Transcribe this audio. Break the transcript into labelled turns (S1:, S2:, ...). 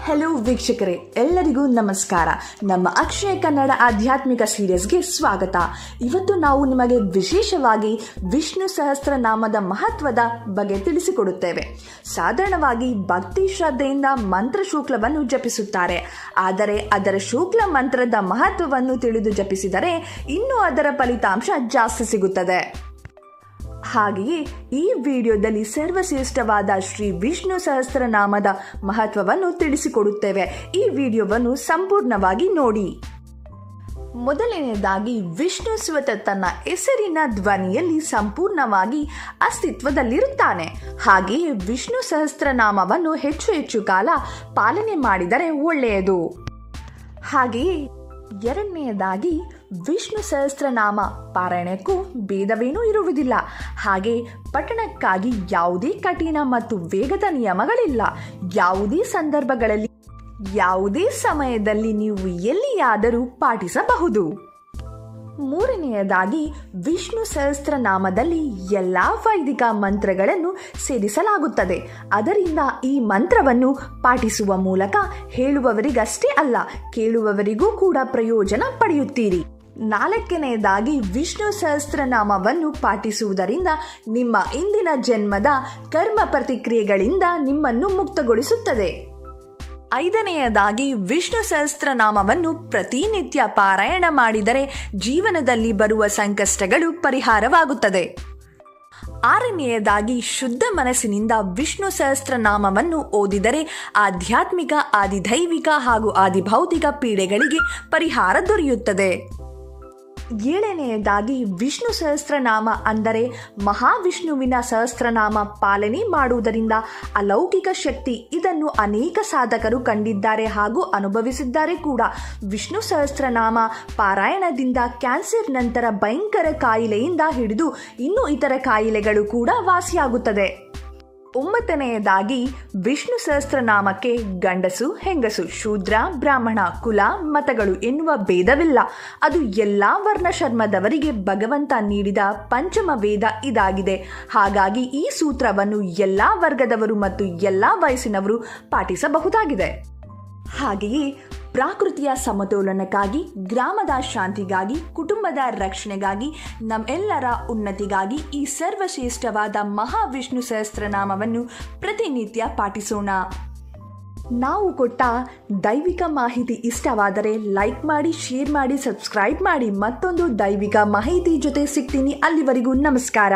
S1: Hello ವೀಕ್ಷಕರೇ, ಎಲ್ಲರಿಗೂ ನಮಸ್ಕಾರ. ನಮ್ಮ ಅಕ್ಷಯ ಕನ್ನಡ ಆಧ್ಯಾತ್ಮಿಕ ಸೀರೀಸ್ಗೆ ಸ್ವಾಗತ. ಇವತ್ತು ನಾವು ನಿಮಗೆ ವಿಶೇಷವಾಗಿ ವಿಷ್ಣು ಸಹಸ್ರನಾಮದ ಮಹತ್ವದ ಬಗ್ಗೆ ತಿಳಿಸಿಕೊಡುತ್ತೇವೆ. ಸಾಧಾರಣವಾಗಿ ಭಕ್ತಿ ಶ್ರದ್ಧೆಯಿಂದ ಮಂತ್ರ ಶುಕ್ಲವನ್ನು ಜಪಿಸುತ್ತಾರೆ. ಆದರೆ ಅದರ ಶುಕ್ಲ ಮಂತ್ರದ ಮಹತ್ವವನ್ನು ತಿಳಿದು ಜಪಿಸಿದರೆ ಇನ್ನೂ ಅದರ ಫಲಿತಾಂಶ ಜಾಸ್ತಿ ಸಿಗುತ್ತದೆ. ಹಾಗೆಯೇ ಈ ವಿಡಿಯೋದಲ್ಲಿ ಸರ್ವಶ್ರೇಷ್ಠವಾದ ಶ್ರೀ ವಿಷ್ಣು ಸಹಸ್ರನಾಮದ ಮಹತ್ವವನ್ನು ತಿಳಿಸಿಕೊಡುತ್ತೇವೆ. ಈ ವಿಡಿಯೋವನ್ನು ಸಂಪೂರ್ಣವಾಗಿ ನೋಡಿ. ಮೊದಲನೆಯದಾಗಿ, ವಿಷ್ಣು ಸ್ವತಃ ತನ್ನ ಹೆಸರಿನ ಧ್ವನಿಯಲ್ಲಿ ಸಂಪೂರ್ಣವಾಗಿ ಅಸ್ತಿತ್ವದಲ್ಲಿರುತ್ತಾನೆ. ಹಾಗೆಯೇ ವಿಷ್ಣು ಸಹಸ್ರನಾಮವನ್ನು ಹೆಚ್ಚು ಕಾಲ ಪಾಲನೆ ಮಾಡಿದರೆ ಒಳ್ಳೆಯದು. ಹಾಗೆಯೇ ಎರಡನೆಯದಾಗಿ, ವಿಷ್ಣು ಸಹಸ್ರನಾಮ ಪಾರಾಯಣಕ್ಕೂ ಭೇದವೇನೂ ಇರುವುದಿಲ್ಲ. ಹಾಗೆ ಪಠಣಕ್ಕಾಗಿ ಯಾವುದೇ ಕಠಿಣ ಮತ್ತು ವೇಗದ ನಿಯಮಗಳಿಲ್ಲ. ಯಾವುದೇ ಸಂದರ್ಭಗಳಲ್ಲಿ ಯಾವುದೇ ಸಮಯದಲ್ಲಿ ನೀವು ಎಲ್ಲಿಯಾದರೂ ಪಾಠಿಸಬಹುದು. ಮೂರನೆಯದಾಗಿ, ವಿಷ್ಣು ಸಹಸ್ರನಾಮದಲ್ಲಿ ಎಲ್ಲ ವೈದಿಕ ಮಂತ್ರಗಳನ್ನು ಸೇರಿಸಲಾಗುತ್ತದೆ. ಅದರಿಂದ ಈ ಮಂತ್ರವನ್ನು ಪಾಠಿಸುವ ಮೂಲಕ ಹೇಳುವವರಿಗಷ್ಟೇ ಅಲ್ಲ, ಕೇಳುವವರಿಗೂ ಕೂಡ ಪ್ರಯೋಜನ ಪಡೆಯುತ್ತೀರಿ. ನಾಲ್ಕನೆಯದಾಗಿ, ವಿಷ್ಣು ಸಹಸ್ರನಾಮವನ್ನು ಪಾಠಿಸುವುದರಿಂದ ನಿಮ್ಮ ಇಂದಿನ ಜನ್ಮದ ಕರ್ಮ ಪ್ರತಿಕ್ರಿಯೆಗಳಿಂದ ನಿಮ್ಮನ್ನು ಮುಕ್ತಗೊಳಿಸುತ್ತದೆ. ಐದನೆಯದಾಗಿ, ವಿಷ್ಣು ಸಹಸ್ರನಾಮವನ್ನು ಪ್ರತಿನಿತ್ಯ ಪಾರಾಯಣ ಮಾಡಿದರೆ ಜೀವನದಲ್ಲಿ ಬರುವ ಸಂಕಷ್ಟಗಳು ಪರಿಹಾರವಾಗುತ್ತದೆ. ಆರನೆಯದಾಗಿ, ಶುದ್ಧ ಮನಸ್ಸಿನಿಂದ ವಿಷ್ಣು ಸಹಸ್ರನಾಮವನ್ನು ಓದಿದರೆ ಆಧ್ಯಾತ್ಮಿಕ, ಆದಿದೈವಿಕ ಹಾಗೂ ಆದಿಭೌತಿಕ ಪೀಡೆಗಳಿಗೆ ಪರಿಹಾರ ದೊರೆಯುತ್ತದೆ. ಏಳನೆಯದಾಗಿ, ವಿಷ್ಣು ಸಹಸ್ರನಾಮ ಅಂದರೆ ಮಹಾವಿಷ್ಣುವಿನ ಸಹಸ್ರನಾಮ ಪಾಲನೆ ಮಾಡುವುದರಿಂದ ಅಲೌಕಿಕ ಶಕ್ತಿ. ಇದನ್ನು ಅನೇಕ ಸಾಧಕರು ಕಂಡಿದ್ದಾರೆ ಹಾಗೂ ಅನುಭವಿಸಿದ್ದಾರೆ ಕೂಡ. ವಿಷ್ಣು ಸಹಸ್ರನಾಮ ಪಾರಾಯಣದಿಂದ ಕ್ಯಾನ್ಸರ್ ನಂತರ ಭಯಂಕರ ಕಾಯಿಲೆಯಿಂದ ಹಿಡಿದು ಇನ್ನೂ ಇತರ ಕಾಯಿಲೆಗಳು ಕೂಡ ವಾಸಿಯಾಗುತ್ತದೆ. ಒಂಬತ್ತನೆಯದಾಗಿ, ವಿಷ್ಣು ಸಹಸ್ರನಾಮಕ್ಕೆ ಗಂಡಸು, ಹೆಂಗಸು, ಶೂದ್ರ, ಬ್ರಾಹ್ಮಣ, ಕುಲ, ಮತಗಳು ಎನ್ನುವ ಭೇದವಿಲ್ಲ. ಅದು ಎಲ್ಲ ವರ್ಣಶರ್ಮದವರಿಗೆ ಭಗವಂತ ನೀಡಿದ ಪಂಚಮ ವೇದ ಇದಾಗಿದೆ. ಹಾಗಾಗಿ ಈ ಸೂತ್ರವನ್ನು ಎಲ್ಲ ವರ್ಗದವರು ಮತ್ತು ಎಲ್ಲ ವಯಸ್ಸಿನವರು ಪಾಠಿಸಬಹುದಾಗಿದೆ. ಹಾಗೆಯೇ ಪ್ರಕೃತಿಯ ಸಮತೋಲನಕ್ಕಾಗಿ, ಗ್ರಾಮದ ಶಾಂತಿಗಾಗಿ, ಕುಟುಂಬದ ರಕ್ಷಣೆಗಾಗಿ, ನಮ್ಮೆಲ್ಲರ ಉನ್ನತಿಗಾಗಿ ಈ ಸರ್ವಶ್ರೇಷ್ಠವಾದ ಮಹಾವಿಷ್ಣು ಸಹಸ್ರನಾಮವನ್ನು ಪ್ರತಿನಿತ್ಯ ಪಾಠಿಸೋಣ. ನಾವು ಕೊಟ್ಟ ದೈವಿಕ ಮಾಹಿತಿ ಇಷ್ಟವಾದರೆ ಲೈಕ್ ಮಾಡಿ, ಶೇರ್ ಮಾಡಿ, ಸಬ್ಸ್ಕ್ರೈಬ್ ಮಾಡಿ. ಮತ್ತೊಂದು ದೈವಿಕ ಮಾಹಿತಿ ಜೊತೆ ಸಿಗ್ತೀನಿ. ಅಲ್ಲಿವರೆಗೂ ನಮಸ್ಕಾರ.